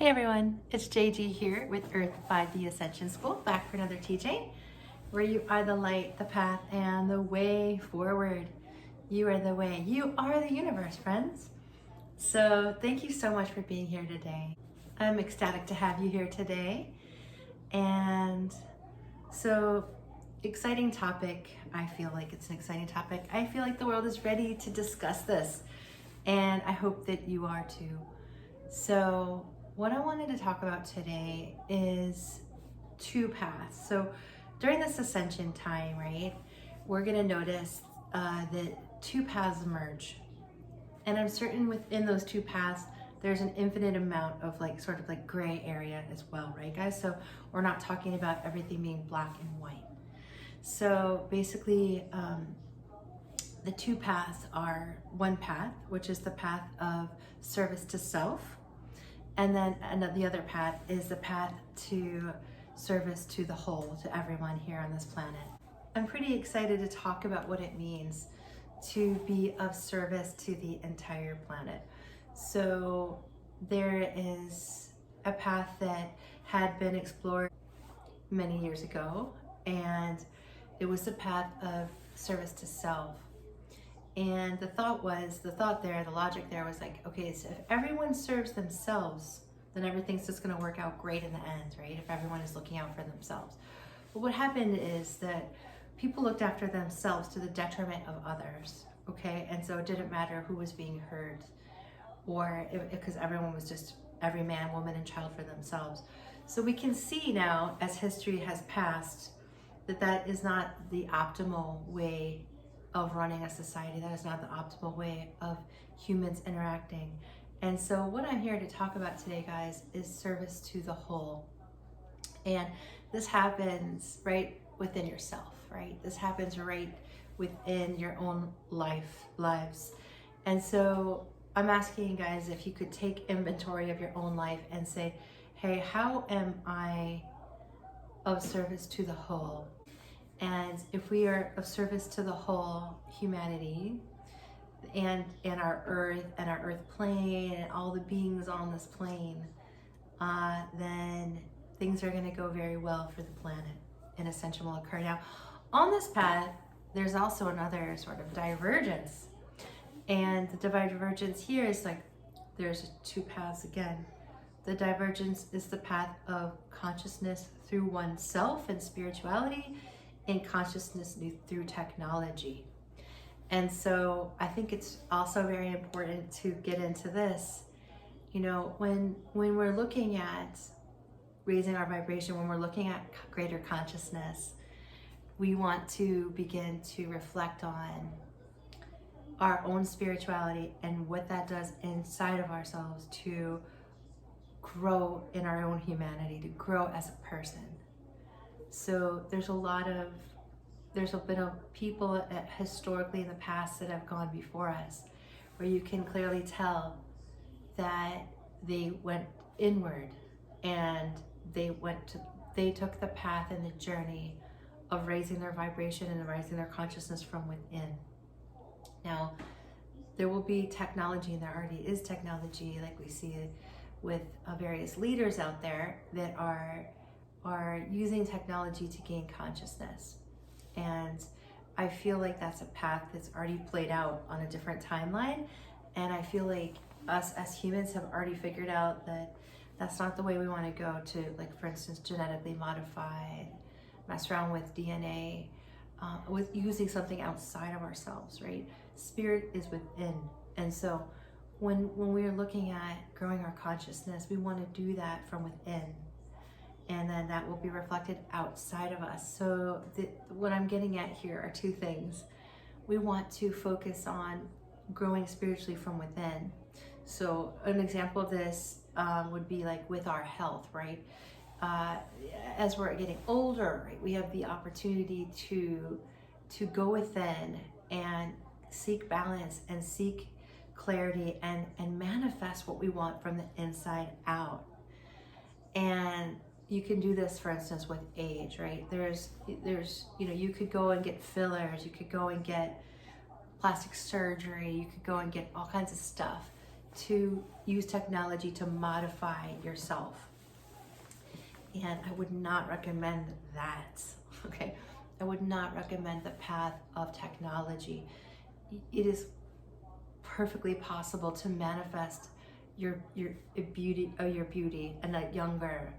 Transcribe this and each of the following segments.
Hey everyone, it's JG here with Earth-5D Ascension School, back for another teaching where you are the light, the path, and the way forward. You are the way. You are the universe, friends. So thank you so much for being here today. I'm ecstatic to have you here today. And so exciting topic. I feel like it's an exciting topic. I feel like the world is ready to discuss this, and I hope that you are too. So what I wanted to talk about today is two paths. So during this ascension time, right, we're going to notice that two paths emerge. And I'm certain within those two paths, there's an infinite amount of sort of gray area as well, right guys? So we're not talking about everything being black and white. So basically, the two paths are one path, which is the path of service to self. And then the other path is the path to service to the whole, to everyone here on this planet. I'm pretty excited to talk about what it means to be of service to the entire planet. So there is a path that had been explored many years ago, and it was the path of service to self. And the logic there was like, okay, so if everyone serves themselves, then everything's just going to work out great in the end, right? If everyone is looking out for themselves. But what happened is that people looked after themselves to the detriment of others, okay? And so it didn't matter who was being hurt, because everyone was just every man, woman, and child for themselves. So we can see now, as history has passed, that is not the optimal way of running a society. That is not the optimal way of humans interacting. And so what I'm here to talk about today, guys, is service to the whole. And this happens right within yourself, right? This happens right within your own lives. And so I'm asking you guys if you could take inventory of your own life and say, hey, how am I of service to the whole? And if we are of service to the whole humanity and our earth and our earth plane and all the beings on this plane, then things are going to go very well for the planet, and ascension will occur. Now, on this path, there's also another sort of divergence. And the divergence here is there's two paths again. The divergence is the path of consciousness through oneself and spirituality, in consciousness through technology. And so I think it's also very important to get into this. You know, when we're looking at raising our vibration, when we're looking at greater consciousness, we want to begin to reflect on our own spirituality and what that does inside of ourselves to grow in our own humanity, to grow as a person. So there's been people historically in the past that have gone before us, where you can clearly tell that they went inward and they took the path and the journey of raising their vibration and raising their consciousness from within. Now, there will be technology, and there already is technology, like we see it with various leaders out there that are using technology to gain consciousness. And I feel like that's a path that's already played out on a different timeline. And I feel like us as humans have already figured out that that's not the way we want to go to, for instance, genetically modified, mess around with DNA, with using something outside of ourselves, right? Spirit is within. And so when we are looking at growing our consciousness, we want to do that from within. And then that will be reflected outside of us. So what I'm getting at here are two things. We want to focus on growing spiritually from within. So an example of this would be with our health, right? As we're getting older, right, we have the opportunity to go within and seek balance and seek clarity and manifest what we want from the inside out. And you can do this, for instance, with age, right? There's you could go and get fillers, you could go and get plastic surgery, you could go and get all kinds of stuff. to use technology to modify yourself. And I would not recommend that, okay? I would not recommend the path of technology. It is perfectly possible to manifest your beauty and a younger,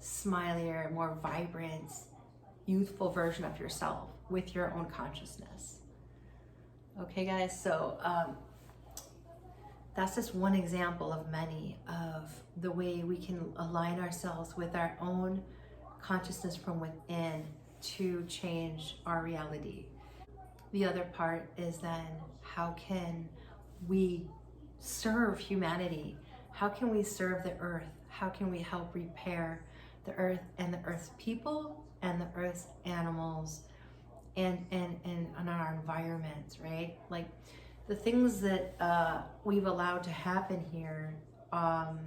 smilier, more vibrant, youthful version of yourself with your own consciousness. Okay, guys, so that's just one example of many of the way we can align ourselves with our own consciousness from within to change our reality. The other part is then, how can we serve humanity? How can we serve the earth? How can we help repair the earth and the earth's people and the earth's animals and our environment, right? Like the things that we've allowed to happen here, our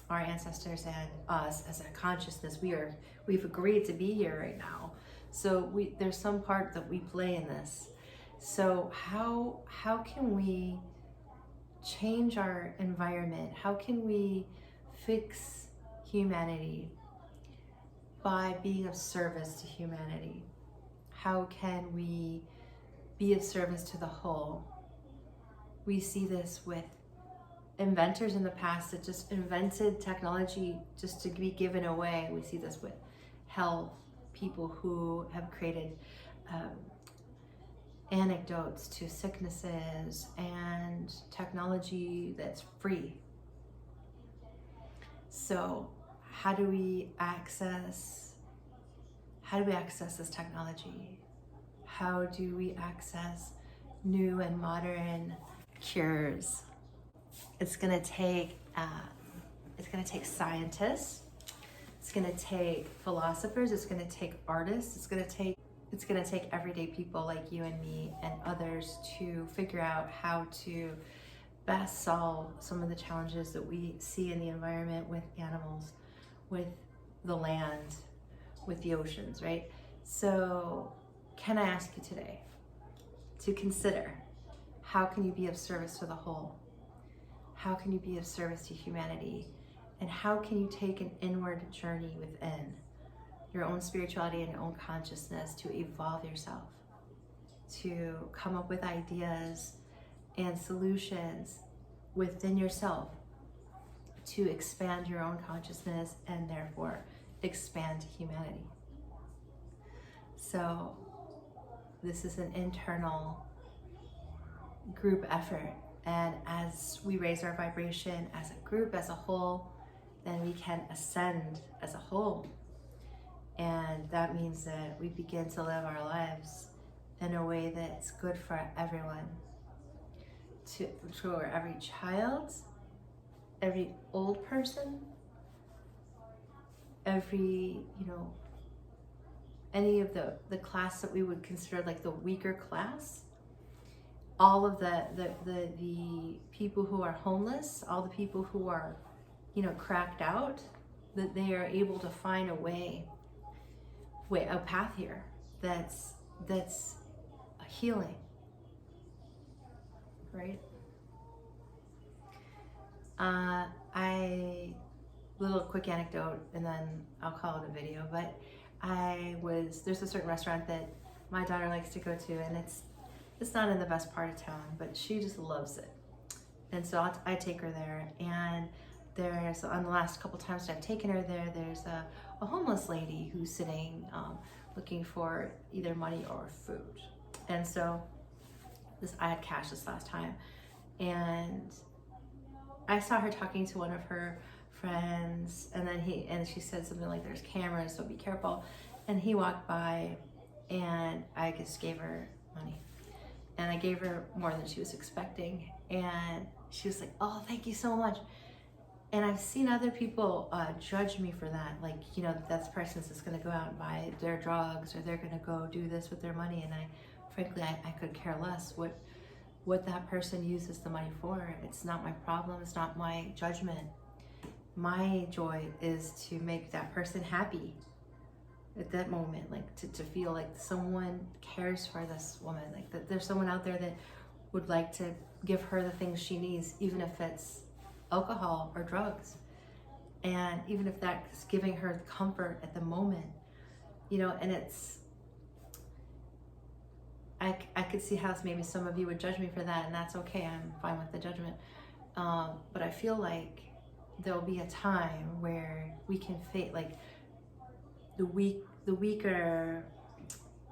ancestors and us as a consciousness, we've agreed to be here right now. So there's some part that we play in this. So how can we change our environment? How can we fix humanity by being of service to humanity? How can we be of service to the whole? We see this with inventors in the past that just invented technology just to be given away. We see this with health, people who have created antidotes to sicknesses and technology that's free. So how do we access this technology? How do we access new and modern cures? It's gonna take scientists, it's gonna take philosophers, it's gonna take artists, it's gonna take everyday people like you and me and others to figure out how to best solve some of the challenges that we see in the environment with animals, with the land, with the oceans, right? So can I ask you today to consider, how can you be of service to the whole? How can you be of service to humanity? And how can you take an inward journey within your own spirituality and your own consciousness to evolve yourself, to come up with ideas and solutions within yourself to expand your own consciousness and therefore expand humanity? So this is an internal group effort, and as we raise our vibration as a group, as a whole, then we can ascend as a whole. And that means that we begin to live our lives in a way that's good for everyone, for every child, every old person, every, any of the class that we would consider like the weaker class, all of the people who are homeless, all the people who are, cracked out, that they are able to find a path here that's a healing, right? Little quick anecdote, and then I'll call it a video, but there's a certain restaurant that my daughter likes to go to, and it's not in the best part of town, but she just loves it. And so I take her there, and on the last couple times I've taken her there, there's a homeless lady who's sitting looking for either money or food. And so I had cash this last time, and I saw her talking to one of her friends, and then she said something like, there's cameras, so be careful. And he walked by, and I just gave her money. And I gave her more than she was expecting. And she was like, oh, thank you so much. And I've seen other people judge me for that. Like, that person's just gonna go out and buy their drugs, or they're gonna go do this with their money. And frankly, I could care less what that person uses the money for. It's not my problem, it's not my judgment. My joy is to make that person happy at that moment, like to feel like someone cares for this woman, like that there's someone out there that would like to give her the things she needs, even if it's alcohol or drugs. And even if that's giving her comfort at the moment, you know, and it's, I could see how maybe some of you would judge me for that, and that's okay. I'm fine with the judgment. But I feel like there'll be a time where we can face, like, the weaker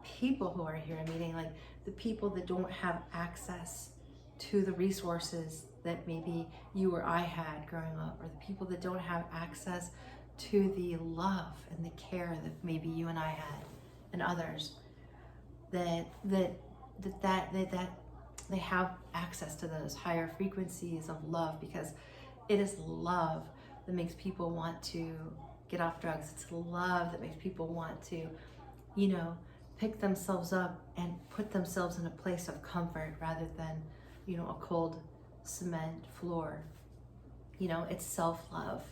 people who are here meeting, like the people that don't have access to the resources that maybe you or I had growing up, or the people that don't have access to the love and the care that maybe you and I had, and others, that they have access to those higher frequencies of love, because it is love that makes people want to get off drugs. It's love that makes people want to, you know, pick themselves up and put themselves in a place of comfort rather than, you know, a cold cement floor. You know, it's self-love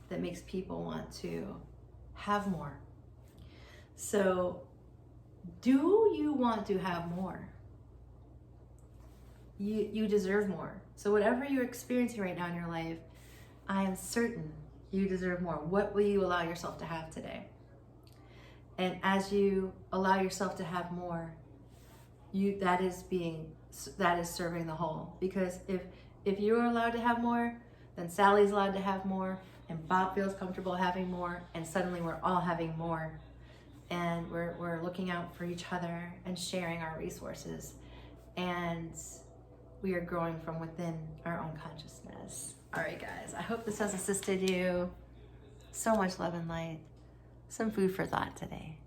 that makes people want to have more. So, do you want to have more? You deserve more. So whatever you're experiencing right now in your life, I am certain you deserve more. What will you allow yourself to have today? And as you allow yourself to have more, that is serving the whole. Because if you're allowed to have more, then Sally's allowed to have more, and Bob feels comfortable having more, and suddenly we're all having more, and we're looking out for each other and sharing our resources, and we are growing from within our own consciousness. All right, guys, I hope this has assisted you. So much love and light. Some food for thought today.